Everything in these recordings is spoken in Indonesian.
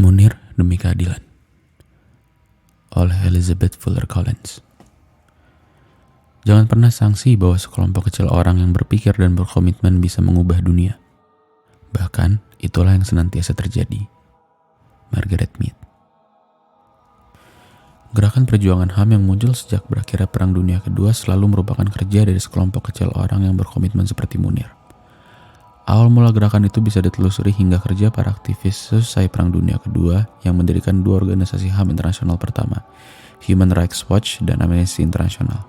Munir demi Keadilan oleh Elizabeth Fuller Collins. Jangan pernah sangsi bahwa sekelompok kecil orang yang berpikir dan berkomitmen bisa mengubah dunia. Bahkan, itulah yang senantiasa terjadi. Margaret Mead. Gerakan perjuangan HAM yang muncul sejak berakhirnya Perang Dunia Kedua selalu merupakan kerja dari sekelompok kecil orang yang berkomitmen seperti Munir. Awal mula gerakan itu bisa ditelusuri hingga kerja para aktivis selesai Perang Dunia Kedua yang mendirikan dua organisasi HAM internasional pertama, Human Rights Watch dan Amnesty International.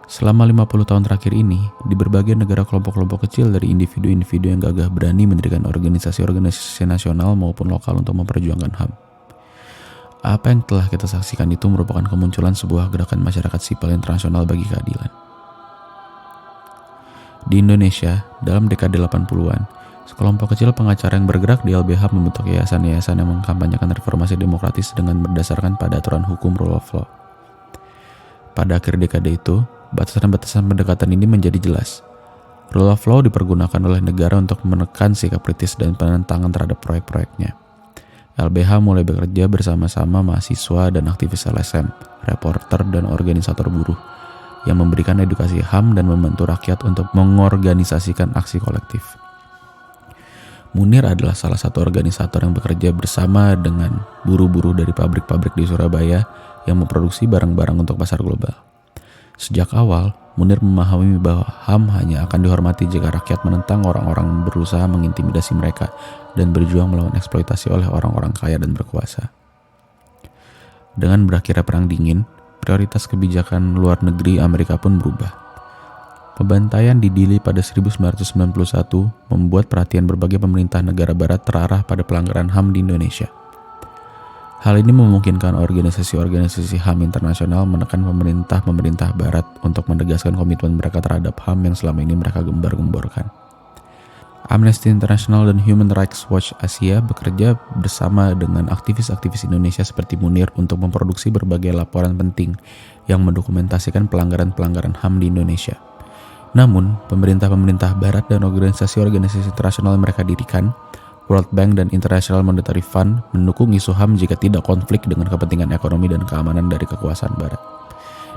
Selama 50 tahun terakhir ini, di berbagai negara kelompok-kelompok kecil dari individu-individu yang gagah berani mendirikan organisasi-organisasi nasional maupun lokal untuk memperjuangkan HAM. Apa yang telah kita saksikan itu merupakan kemunculan sebuah gerakan masyarakat sipil internasional bagi keadilan. Di Indonesia, dalam dekade 80-an, sekelompok kecil pengacara yang bergerak di LBH membentuk yayasan-yayasan yang mengkampanyekan reformasi demokratis dengan berdasarkan pada aturan hukum rule of law. Pada akhir dekade itu, batasan-batasan pendekatan ini menjadi jelas. Rule of law dipergunakan oleh negara untuk menekan sikap kritis dan penentangan terhadap proyek-proyeknya. LBH mulai bekerja bersama-sama mahasiswa dan aktivis LSM, reporter dan organisator buruh, yang memberikan edukasi HAM dan membantu rakyat untuk mengorganisasikan aksi kolektif. Munir adalah salah satu organisator yang bekerja bersama dengan buruh-buruh dari pabrik-pabrik di Surabaya yang memproduksi barang-barang untuk pasar global. Sejak awal, Munir memahami bahwa HAM hanya akan dihormati jika rakyat menentang orang-orang yang berusaha mengintimidasi mereka dan berjuang melawan eksploitasi oleh orang-orang kaya dan berkuasa. Dengan berakhirnya Perang Dingin, prioritas kebijakan luar negeri Amerika pun berubah. Pembantaian di Dili pada 1991 membuat perhatian berbagai pemerintah negara barat terarah pada pelanggaran HAM di Indonesia. Hal ini memungkinkan organisasi-organisasi HAM internasional menekan pemerintah barat untuk menegaskan komitmen mereka terhadap HAM yang selama ini mereka gembar-gemborkan. Amnesty International dan Human Rights Watch Asia bekerja bersama dengan aktivis-aktivis Indonesia seperti Munir untuk memproduksi berbagai laporan penting yang mendokumentasikan pelanggaran-pelanggaran HAM di Indonesia. Namun, pemerintah-pemerintah barat dan organisasi-organisasi internasional yang mereka dirikan, World Bank dan International Monetary Fund, mendukung isu HAM jika tidak konflik dengan kepentingan ekonomi dan keamanan dari kekuasaan barat.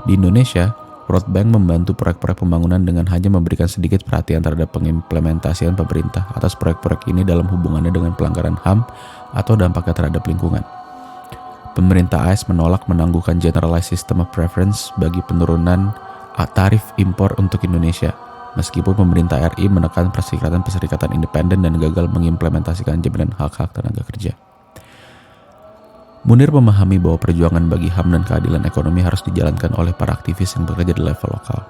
Di Indonesia, World Bank membantu proyek-proyek pembangunan dengan hanya memberikan sedikit perhatian terhadap pengimplementasian pemerintah atas proyek-proyek ini dalam hubungannya dengan pelanggaran HAM atau dampaknya terhadap lingkungan. Pemerintah AS menolak menangguhkan Generalized System of Preference bagi penurunan tarif impor untuk Indonesia, meskipun pemerintah RI menekan perserikatan independen dan gagal mengimplementasikan jaminan hak-hak tenaga kerja. Munir memahami bahwa perjuangan bagi HAM dan keadilan ekonomi harus dijalankan oleh para aktivis yang bekerja di level lokal.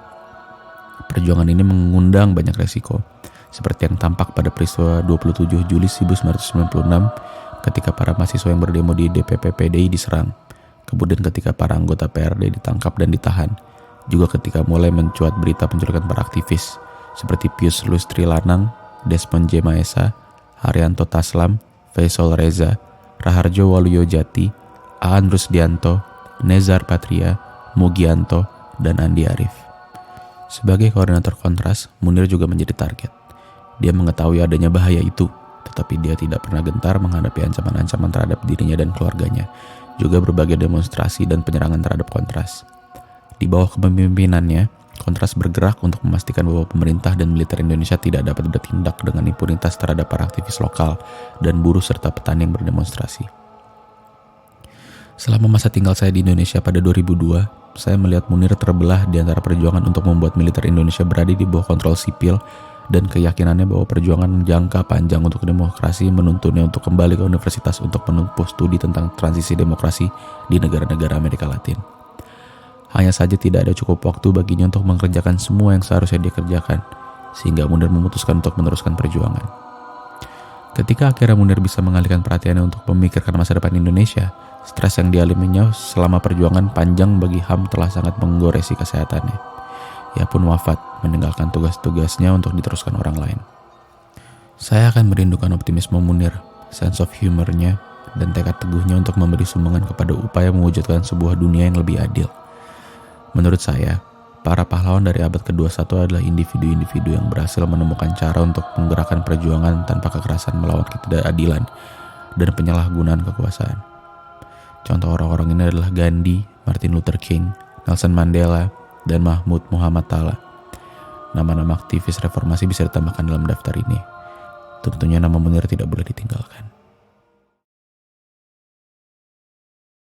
Perjuangan ini mengundang banyak resiko, seperti yang tampak pada peristiwa 27 Juli 1996 ketika para mahasiswa yang berdemo di DPP PDI diserang, kemudian ketika para anggota PRD ditangkap dan ditahan, juga ketika mulai mencuat berita penculikan para aktivis, seperti Pius Lustri Lanang, Desmond J. Maesa, Haryanto Taslam, Faisal Reza, Raharjo Waluyo Jati, Aan Rusdianto, Nezar Patria, Mugianto, dan Andi Arief. Sebagai koordinator Kontras, Munir juga menjadi target. Dia mengetahui adanya bahaya itu, tetapi dia tidak pernah gentar menghadapi ancaman-ancaman terhadap dirinya dan keluarganya, juga berbagai demonstrasi dan penyerangan terhadap Kontras. Di bawah kepemimpinannya, Kontras bergerak untuk memastikan bahwa pemerintah dan militer Indonesia tidak dapat bertindak dengan impunitas terhadap para aktivis lokal dan buruh serta petani yang berdemonstrasi. Selama masa tinggal saya di Indonesia pada 2002, saya melihat Munir terbelah di antara perjuangan untuk membuat militer Indonesia berada di bawah kontrol sipil dan keyakinannya bahwa perjuangan jangka panjang untuk demokrasi menuntunnya untuk kembali ke universitas untuk menempuh studi tentang transisi demokrasi di negara-negara Amerika Latin. Hanya saja tidak ada cukup waktu baginya untuk mengerjakan semua yang seharusnya dia kerjakan, sehingga Munir memutuskan untuk meneruskan perjuangan. Ketika akhirnya Munir bisa mengalihkan perhatiannya untuk memikirkan masa depan Indonesia, stres yang dialaminya selama perjuangan panjang bagi HAM telah sangat menggoresi kesehatannya. Ia pun wafat, meninggalkan tugas-tugasnya untuk diteruskan orang lain. Saya akan merindukan optimisme Munir, sense of humor-nya, dan tekad teguhnya untuk memberi sumbangan kepada upaya mewujudkan sebuah dunia yang lebih adil. Menurut saya, para pahlawan dari abad ke-21 adalah individu-individu yang berhasil menemukan cara untuk menggerakkan perjuangan tanpa kekerasan melawan ketidakadilan dan penyalahgunaan kekuasaan. Contoh orang-orang ini adalah Gandhi, Martin Luther King, Nelson Mandela, dan Mahmud Muhammad Tala. Nama-nama aktivis reformasi bisa ditambahkan dalam daftar ini. Tentunya nama Munir tidak boleh ditinggalkan.